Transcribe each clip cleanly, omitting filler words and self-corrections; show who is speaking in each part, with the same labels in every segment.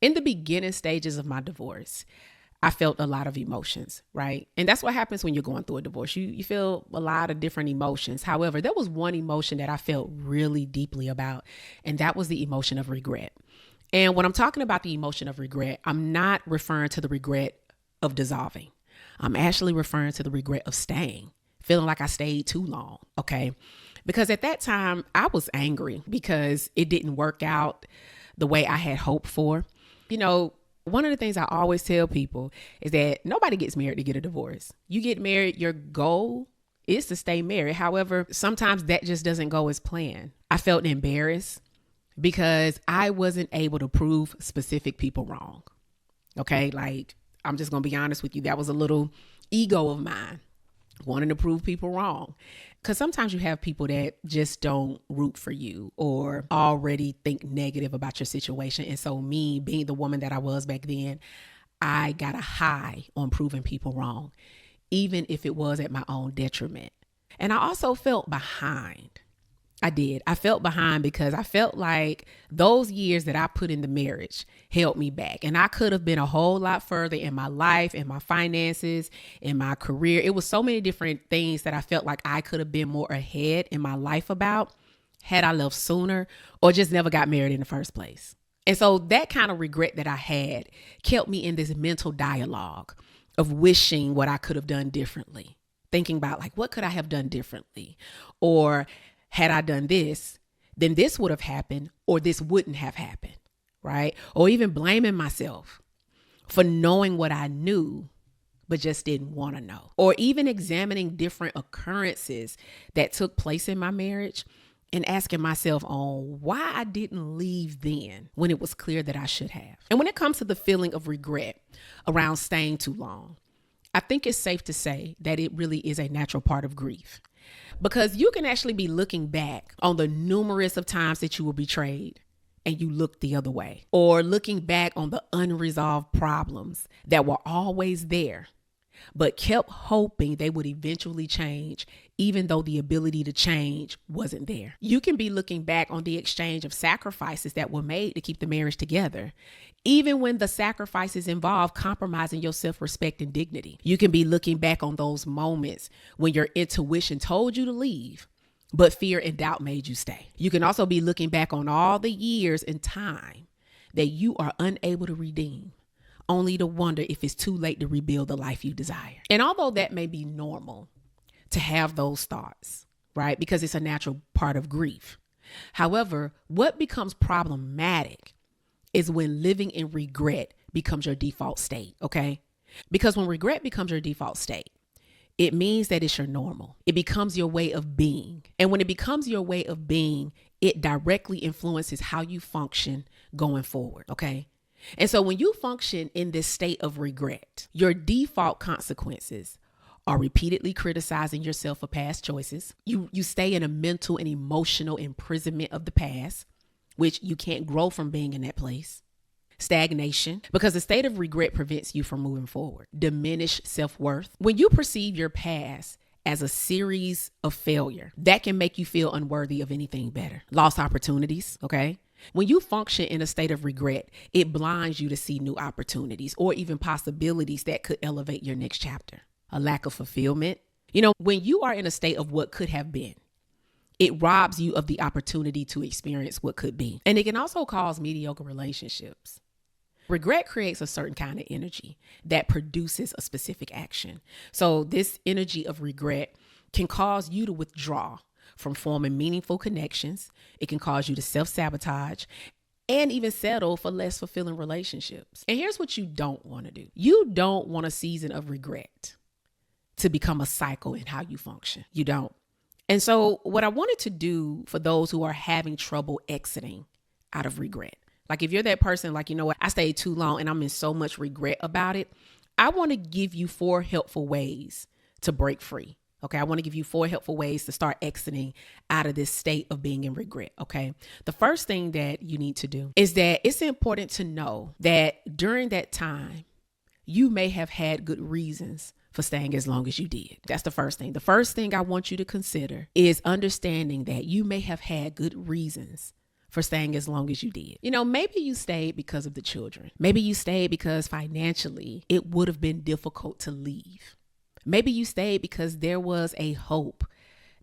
Speaker 1: In the beginning stages of my divorce, I felt a lot of emotions, right? And that's what happens when you're going through a divorce. You feel a lot of different emotions. However, there was one emotion that I felt really deeply about, and that was the emotion of regret. And when I'm talking about the emotion of regret, I'm not referring to the regret of dissolving. I'm actually referring to the regret of staying, feeling like I stayed too long, okay? Because at that time, I was angry because it didn't work out the way I had hoped for. You know, one of the things I always tell people is that nobody gets married to get a divorce. You get married, your goal is to stay married. However, sometimes that just doesn't go as planned. I felt embarrassed because I wasn't able to prove specific people wrong. Okay, like I'm just going to be honest with you. That was a little ego of mine, wanting to prove people wrong. Because sometimes you have people that just don't root for you or already think negative about your situation. And so me being the woman that I was back then, I got a high on proving people wrong, even if it was at my own detriment. And I also felt behind. I did. I felt behind because I felt like those years that I put in the marriage held me back. And I could have been a whole lot further in my life, in my finances, in my career. It was so many different things that I felt like I could have been more ahead in my life about had I left sooner or just never got married in the first place. And so that kind of regret that I had kept me in this mental dialogue of wishing what I could have done differently, thinking about like, what could I have done differently? Or had I done this, then this would have happened or this wouldn't have happened, right? Or even blaming myself for knowing what I knew, but just didn't want to know. Or even examining different occurrences that took place in my marriage and asking myself on why I didn't leave then when it was clear that I should have. And when it comes to the feeling of regret around staying too long, I think it's safe to say that it really is a natural part of grief. Because you can actually be looking back on the numerous of times that you were betrayed and you looked the other way, or looking back on the unresolved problems that were always there, but kept hoping they would eventually change, even though the ability to change wasn't there. You can be looking back on the exchange of sacrifices that were made to keep the marriage together, even when the sacrifices involve compromising your self-respect and dignity. You can be looking back on those moments when your intuition told you to leave, but fear and doubt made you stay. You can also be looking back on all the years and time that you are unable to redeem, only to wonder if it's too late to rebuild the life you desire. And although that may be normal to have those thoughts, right? Because it's a natural part of grief. However, what becomes problematic is when living in regret becomes your default state, okay? Because when regret becomes your default state, it means that it's your normal. It becomes your way of being. And when it becomes your way of being, it directly influences how you function going forward, okay? And so when you function in this state of regret, your default consequences are repeatedly criticizing yourself for past choices. You stay in a mental and emotional imprisonment of the past, which you can't grow from being in that place. Stagnation, because the state of regret prevents you from moving forward. Diminished self-worth. When you perceive your past as a series of failure, that can make you feel unworthy of anything better. Lost opportunities, okay? When you function in a state of regret, it blinds you to see new opportunities or even possibilities that could elevate your next chapter. A lack of fulfillment. You know, when you are in a state of what could have been, it robs you of the opportunity to experience what could be. And it can also cause mediocre relationships. Regret creates a certain kind of energy that produces a specific action. So this energy of regret can cause you to withdraw from forming meaningful connections. It can cause you to self-sabotage and even settle for less fulfilling relationships. And here's what you don't want to do. You don't want a season of regret to become a cycle in how you function. You don't. And so what I wanted to do for those who are having trouble exiting out of regret, like if you're that person, like, you know what, I stayed too long and I'm in so much regret about it, I want to give you 4 helpful ways to break free. Okay, I want to give you 4 helpful ways to start exiting out of this state of being in regret. Okay, the first thing that you need to do is that it's important to know that during that time, you may have had good reasons for staying as long as you did. That's the first thing. The first thing I want you to consider is understanding that you may have had good reasons for staying as long as you did. Maybe you stayed because of the children. Maybe you stayed because financially it would have been difficult to leave. Maybe you stayed because there was a hope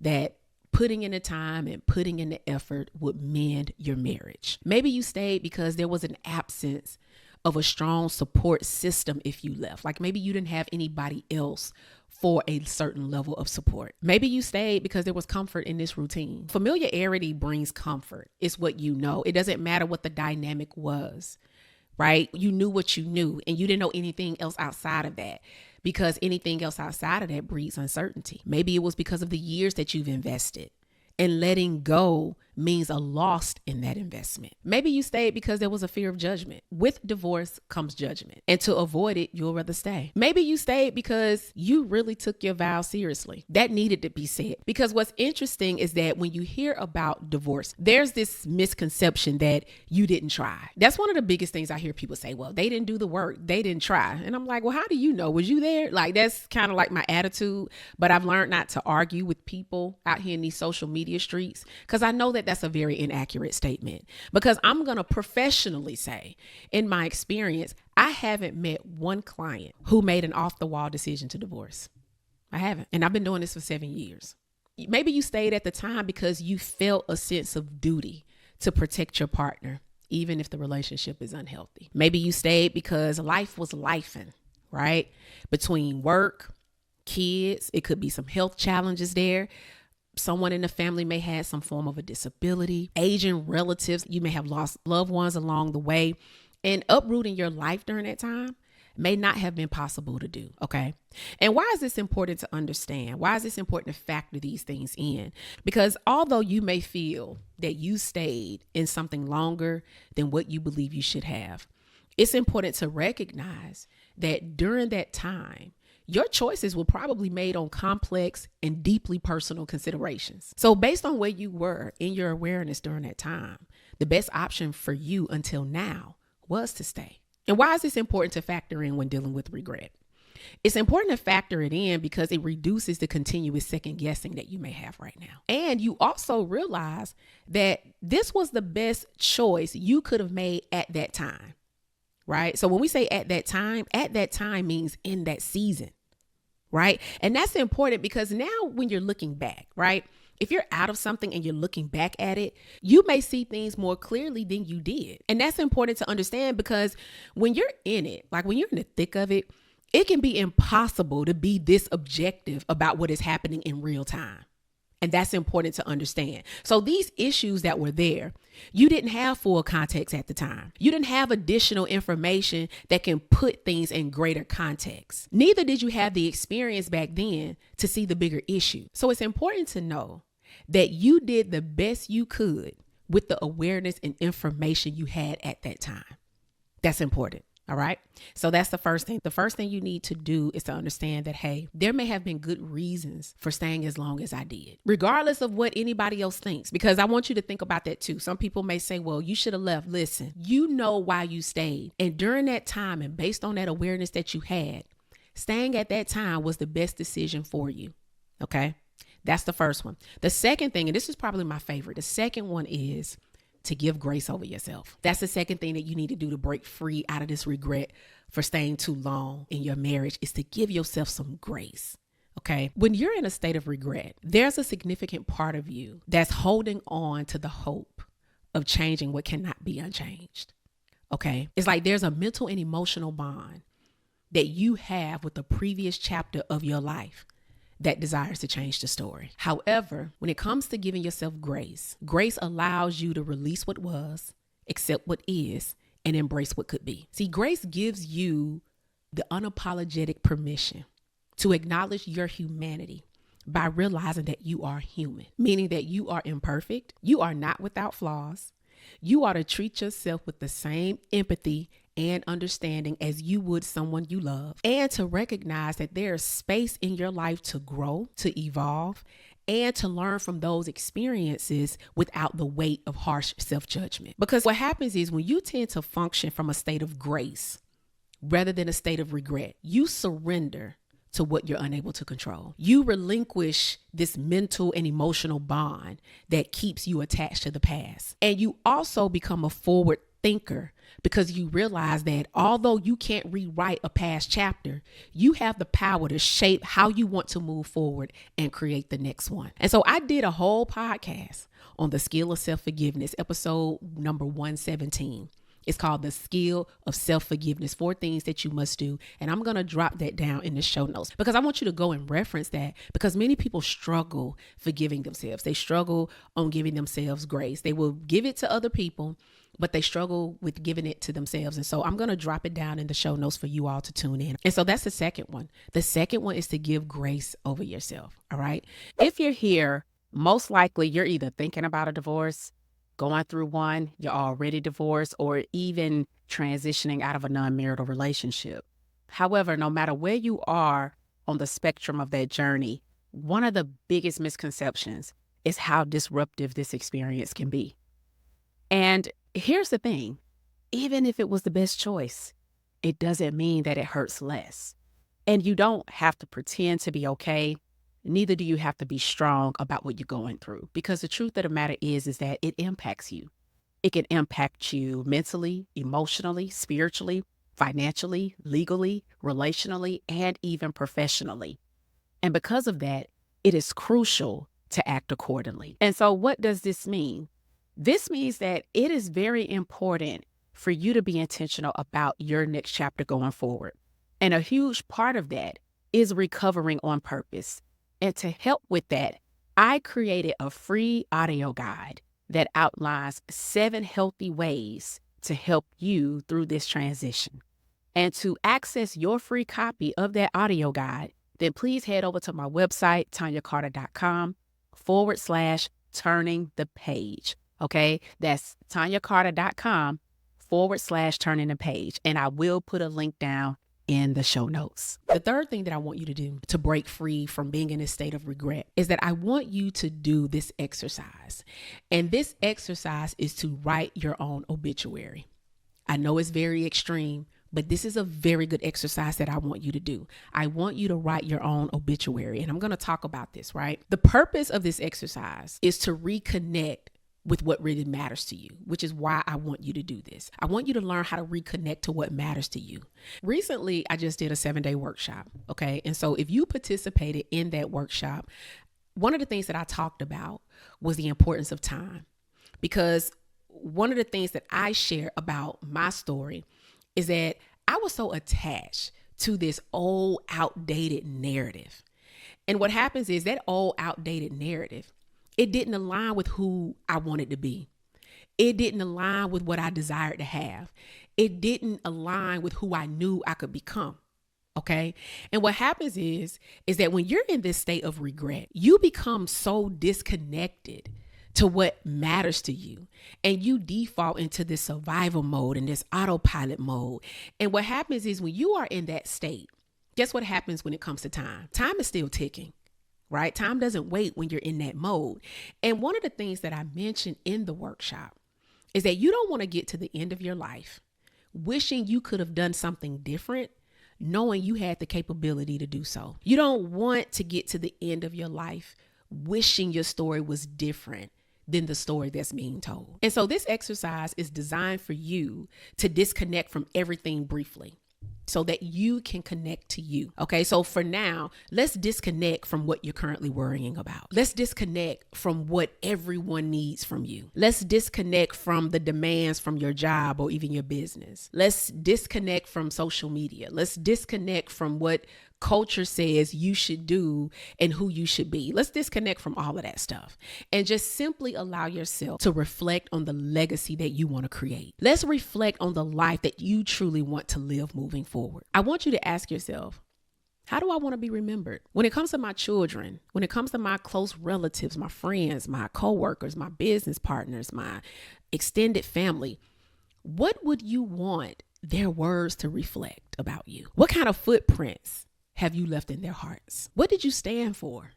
Speaker 1: that putting in the time and putting in the effort would mend your marriage. Maybe you stayed because there was an absence of a strong support system if you left. Like maybe you didn't have anybody else for a certain level of support. Maybe you stayed because there was comfort in this routine. Familiarity brings comfort. It's what you know. It doesn't matter what the dynamic was, right? You knew what you knew and you didn't know anything else outside of that, because anything else outside of that breeds uncertainty. Maybe it was because of the years that you've invested, and letting go means a loss in that investment. Maybe you stayed because there was a fear of judgment. With divorce comes judgment, and to avoid it, you'll rather stay. Maybe you stayed because you really took your vow seriously. That needed to be said, because what's interesting is that when you hear about divorce, there's this misconception that you didn't try. That's one of the biggest things I hear people say. Well, they didn't do the work. They didn't try. And I'm like, well, how do you know? Was you there? Like, that's kind of like my attitude, but I've learned not to argue with people out here in these social media streets, because I know that that's a very inaccurate statement. Because I'm going to professionally say, in my experience, I haven't met one client who made an off the wall decision to divorce. I haven't. And I've been doing this for 7 years. Maybe you stayed at the time because you felt a sense of duty to protect your partner, even if the relationship is unhealthy. Maybe you stayed because life was lifing, right? Between work, kids, it could be some health challenges there. Someone in the family may have some form of a disability, aging relatives. You may have lost loved ones along the way, and uprooting your life during that time may not have been possible to do. Okay. And why is this important to understand? Why is this important to factor these things in? Because although you may feel that you stayed in something longer than what you believe you should have, it's important to recognize that during that time, your choices were probably made on complex and deeply personal considerations. So based on where you were in your awareness during that time, the best option for you until now was to stay. And why is this important to factor in when dealing with regret? It's important to factor it in because it reduces the continuous second guessing that you may have right now. And you also realize that this was the best choice you could have made at that time, right? So when we say at that time means in that season. Right. And that's important because now when you're looking back, right, if you're out of something and you're looking back at it, you may see things more clearly than you did. And that's important to understand because when you're in it, like when you're in the thick of it, it can be impossible to be this objective about what is happening in real time. And that's important to understand. So these issues that were there, you didn't have full context at the time. You didn't have additional information that can put things in greater context. Neither did you have the experience back then to see the bigger issue. So it's important to know that you did the best you could with the awareness and information you had at that time. That's important. All right. So that's the first thing. The first thing you need to do is to understand that, hey, there may have been good reasons for staying as long as I did, regardless of what anybody else thinks, because I want you to think about that too. Some people may say, well, you should have left. Listen, you know why you stayed. And during that time and based on that awareness that you had, staying at that time was the best decision for you. Okay. That's the first one. The second thing, and this is probably my favorite, the second one is to give grace over yourself. That's the second thing that you need to do to break free out of this regret for staying too long in your marriage, is to give yourself some grace. Okay. When you're in a state of regret, there's a significant part of you that's holding on to the hope of changing what cannot be unchanged. Okay. It's like there's a mental and emotional bond that you have with the previous chapter of your life that desires to change the story. However, when it comes to giving yourself grace, grace allows you to release what was, accept what is, and embrace what could be. See, grace gives you the unapologetic permission to acknowledge your humanity by realizing that you are human, meaning that you are imperfect, you are not without flaws, you are to treat yourself with the same empathy and understanding as you would someone you love, and to recognize that there is space in your life to grow, to evolve, and to learn from those experiences without the weight of harsh self-judgment. Because what happens is when you tend to function from a state of grace rather than a state of regret, you surrender to what you're unable to control. You relinquish this mental and emotional bond that keeps you attached to the past. And you also become a forward thinker because you realize that although you can't rewrite a past chapter, you have the power to shape how you want to move forward and create the next one. And so I did a whole podcast on the skill of self-forgiveness, episode number 117. It's called The Skill of Self-Forgiveness, 4 things that you must do. And I'm going to drop that down in the show notes because I want you to go and reference that, because many people struggle forgiving themselves. They struggle on giving themselves grace. They will give it to other people, but they struggle with giving it to themselves. And so I'm going to drop it down in the show notes for you all to tune in. And so that's the second one. The second one is to give grace over yourself. All right. If you're here, most likely you're either thinking about a divorce, going through one, you're already divorced, or even transitioning out of a non-marital relationship. However, no matter where you are on the spectrum of that journey, one of the biggest misconceptions is how disruptive this experience can be. And here's the thing, even if it was the best choice, it doesn't mean that it hurts less. And you don't have to pretend to be okay. Neither do you have to be strong about what you're going through, because the truth of the matter is that it impacts you. It can impact you mentally, emotionally, spiritually, financially, legally, relationally, and even professionally. And because of that, it is crucial to act accordingly. And so what does this mean? This means that it is very important for you to be intentional about your next chapter going forward. And a huge part of that is recovering on purpose. And to help with that, I created a free audio guide that outlines 7 healthy ways to help you through this transition. And to access your free copy of that audio guide, then please head over to my website, tanyacarter.com/turning the page. Okay, that's tanyacarter.com/turning the page. And I will put a link down in the show notes. The third thing that I want you to do to break free from being in a state of regret is that I want you to do this exercise. And this exercise is to write your own obituary. I know it's very extreme, but this is a very good exercise that I want you to do. I want you to write your own obituary. And I'm going to talk about this, right? The purpose of this exercise is to reconnect with what really matters to you, which is why I want you to do this. I want you to learn how to reconnect to what matters to you. Recently, I just did a 7-day workshop, okay? And so if you participated in that workshop, one of the things that I talked about was the importance of time, because one of the things that I share about my story is that I was so attached to this old, outdated narrative. And what happens is that old, outdated narrative, it didn't align with who I wanted to be. It didn't align with what I desired to have. It didn't align with who I knew I could become. Okay. And what happens is that when you're in this state of regret, you become so disconnected to what matters to you. And you default into this survival mode and this autopilot mode. And what happens is when you are in that state, guess what happens when it comes to time? Time is still ticking. Right? Time doesn't wait when you're in that mode. And one of the things that I mentioned in the workshop is that you don't want to get to the end of your life wishing you could have done something different, knowing you had the capability to do so. You don't want to get to the end of your life wishing your story was different than the story that's being told. And so this exercise is designed for you to disconnect from everything briefly, so that you can connect to you. Okay, so for now, let's disconnect from what you're currently worrying about. Let's disconnect from what everyone needs from you. Let's disconnect from the demands from your job or even your business. Let's disconnect from social media. Let's disconnect from what culture says you should do and who you should be. Let's disconnect from all of that stuff and just simply allow yourself to reflect on the legacy that you want to create. Let's reflect on the life that you truly want to live moving forward. I want you to ask yourself, how do I want to be remembered? When it comes to my children, when it comes to my close relatives, my friends, my coworkers, my business partners, my extended family, what would you want their words to reflect about you? What kind of footprints have you left in their hearts? What did you stand for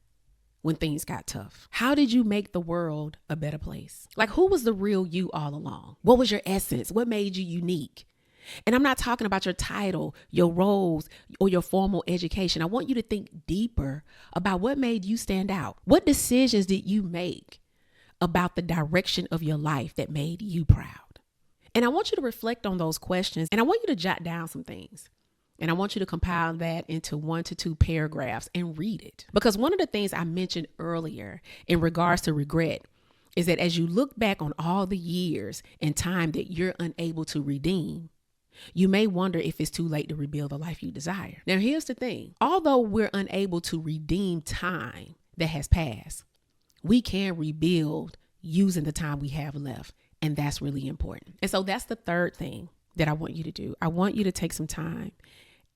Speaker 1: when things got tough? How did you make the world a better place? Like, who was the real you all along? What was your essence? What made you unique? And I'm not talking about your title, your roles, or your formal education. I want you to think deeper about what made you stand out. What decisions did you make about the direction of your life that made you proud? And I want you to reflect on those questions, and I want you to jot down some things. And I want you to compile that into 1 to 2 paragraphs and read it. Because one of the things I mentioned earlier in regards to regret is that as you look back on all the years and time that you're unable to redeem, you may wonder if it's too late to rebuild the life you desire. Now, here's the thing. Although we're unable to redeem time that has passed, we can rebuild using the time we have left. And that's really important. And so that's the third thing that I want you to do. I want you to take some time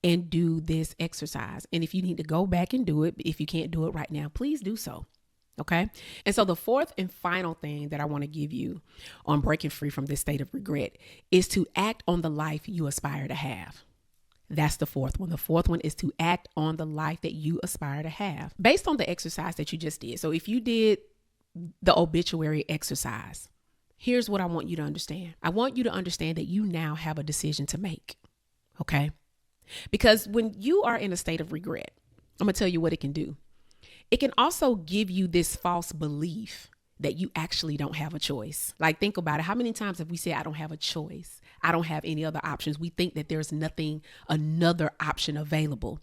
Speaker 1: and do this exercise. And if you need to go back and do it, if you can't do it right now, please do so. Okay. And so the fourth and final thing that I want to give you on breaking free from this state of regret is to act on the life you aspire to have. That's the fourth one. The fourth one is to act on the life that you aspire to have based on the exercise that you just did. So if you did the obituary exercise, here's what I want you to understand. I want you to understand that you now have a decision to make. Okay. Because when you are in a state of regret, I'm going to tell you what it can do. It can also give you this false belief that you actually don't have a choice. Like, think about it. How many times have we said, I don't have a choice? I don't have any other options. We think that there's another option available.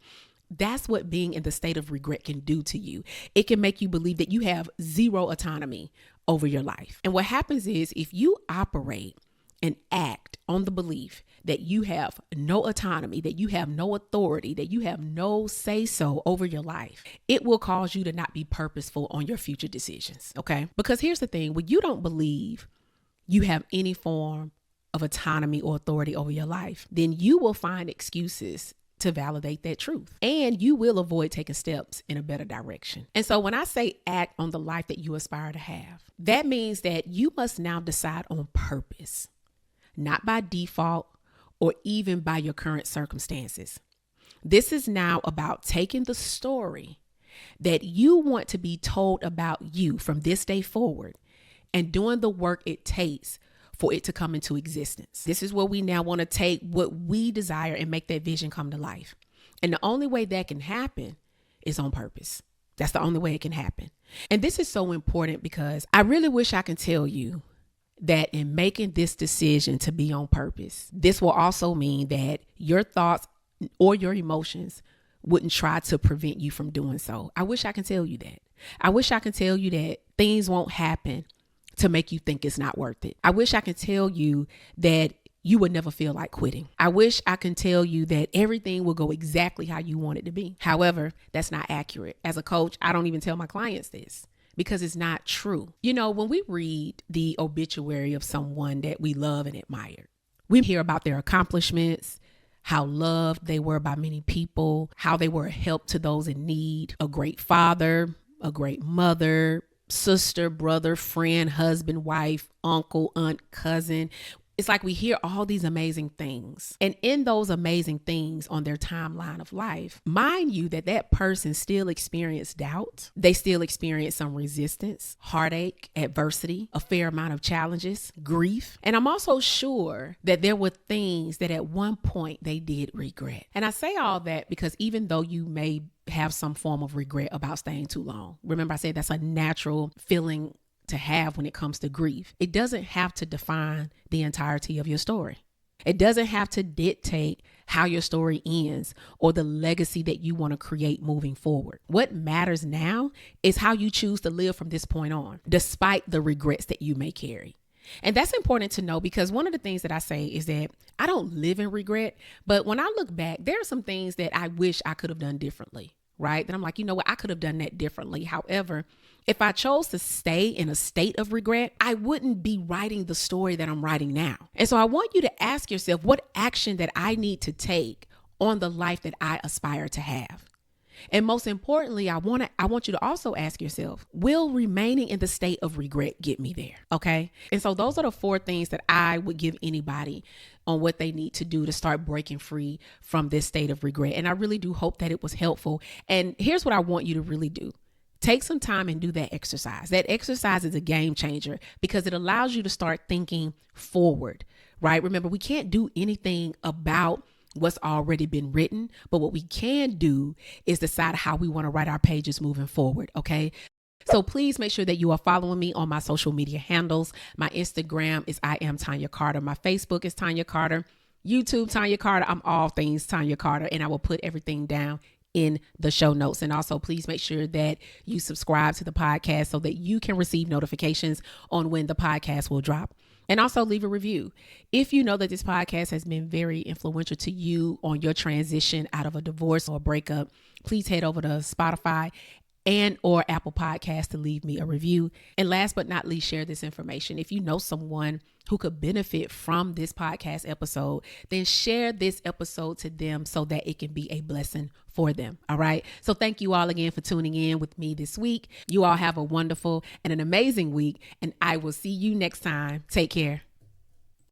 Speaker 1: That's what being in the state of regret can do to you. It can make you believe that you have zero autonomy over your life. And what happens is if you operate and act on the belief that you have no autonomy, that you have no authority, that you have no say-so over your life, it will cause you to not be purposeful on your future decisions, okay? Because here's the thing, when you don't believe you have any form of autonomy or authority over your life, then you will find excuses to validate that truth. And you will avoid taking steps in a better direction. And so when I say act on the life that you aspire to have, that means that you must now decide on purpose, not by default or even by your current circumstances. This is now about taking the story that you want to be told about you from this day forward and doing the work it takes for it to come into existence. This is where we now want to take what we desire and make that vision come to life. And the only way that can happen is on purpose. That's the only way it can happen. And this is so important because I really wish I can tell you that in making this decision to be on purpose, this will also mean that your thoughts or your emotions wouldn't try to prevent you from doing so. I wish I can tell you that. I wish I can tell you that things won't happen to make you think it's not worth it. I wish I could tell you that you would never feel like quitting. I wish I can tell you that everything will go exactly how you want it to be. However, that's not accurate. As a coach, I don't even tell my clients this because it's not true. You know, when we read the obituary of someone that we love and admire, we hear about their accomplishments, how loved they were by many people, how they were a help to those in need, a great father, a great mother, sister, brother, friend, husband, wife, uncle, aunt, cousin. It's like we hear all these amazing things. And in those amazing things on their timeline of life, mind you that person still experienced doubt. They still experienced some resistance, heartache, adversity, a fair amount of challenges, grief. And I'm also sure that there were things that at one point they did regret. And I say all that because even though you may have some form of regret about staying too long, remember I said that's a natural feeling to have when it comes to grief. It doesn't have to define the entirety of your story. It doesn't have to dictate how your story ends or the legacy that you want to create moving forward. What matters now is how you choose to live from this point on, despite the regrets that you may carry. And that's important to know because one of the things that I say is that I don't live in regret, but when I look back, there are some things that I wish I could have done differently, right? Then I'm like, you know what? I could have done that differently. However, if I chose to stay in a state of regret, I wouldn't be writing the story that I'm writing now. And so I want you to ask yourself what action that I need to take on the life that I aspire to have. And most importantly, I want you to also ask yourself, will remaining in the state of regret get me there? Okay. And so those are the 4 things that I would give anybody on what they need to do to start breaking free from this state of regret. And I really do hope that it was helpful. And here's what I want you to really do. Take some time and do that exercise. That exercise is a game changer because it allows you to start thinking forward right? Remember, we can't do anything about what's already been written, but what we can do is decide how we want to write our pages moving forward, okay? So please make sure that you are following me on my social media handles. My Instagram is I am Tanya Carter. My Facebook is Tanya Carter. YouTube, Tanya Carter. I'm all things Tanya Carter, and I will put everything down in the show notes. And also, please make sure that you subscribe to the podcast so that you can receive notifications on when the podcast will drop. And also leave a review. If you know that this podcast has been very influential to you on your transition out of a divorce or a breakup, please head over to Spotify and or Apple Podcasts to leave me a review. And last but not least, share this information. If you know someone who could benefit from this podcast episode, then share this episode to them so that it can be a blessing for them. All right. So thank you all again for tuning in with me this week. You all have a wonderful and an amazing week, and I will see you next time. Take care.